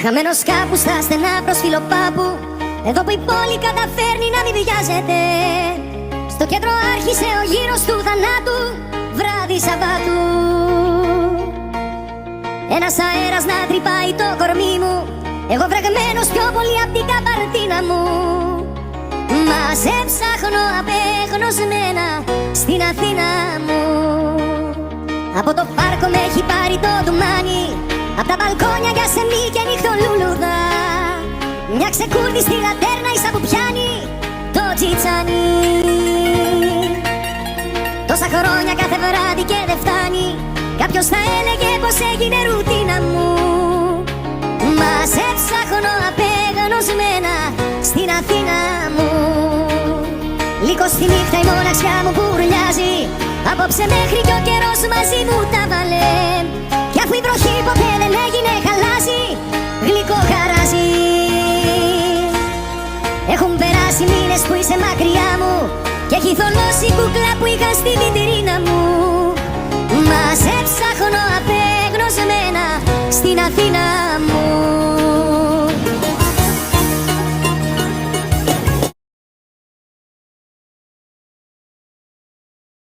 Χαμένος κάπου στα στενά προς Φιλοπάπου, εδώ που η πόλη καταφέρνει να μην βιάζεται. Στο κέντρο άρχισε ο γύρος του θανάτου, βράδυ Σαββάτου. Ένας αέρας να τρυπάει το κορμί μου, εγώ βρεγμένος πιο πολύ απ' την καπαρτίνα μου. Μα σε ψάχνω απεγνωσμένα στην Αθήνα μου. Από το πάρκο με έχει πάρει το ντουμάνι, απ' τα μπαλκόνια για σεμί και νυχτολούλουδα. Μια ξεκούρδιστη λατέρνα ίσα που πιάνει το τζιτσάνι. Τόσα χρόνια κάθε βράδυ και δεν φτάνει, κάποιος θα έλεγε πως έγινε ρουτίνα μου. Μα σε ψάχνω απεγνωσμένα στην Αθήνα μου. Λίγο στη νύχτα η μοναξιά μου πουρλιάζει, απόψε μέχρι κι ο καιρός μαζί μου τα βάλε. Κι αφού η βροχή ποτέ δεν έγινε χαλάζει, γλυκό χαράζει. Έχουν περάσει μήνες που είσαι μακριά μου και έχει θολώσει η κούκλα που είχα στη βιτρίνα μου. Μα σε ψάχνω απεγνωσμένα στην Αθήνα μου.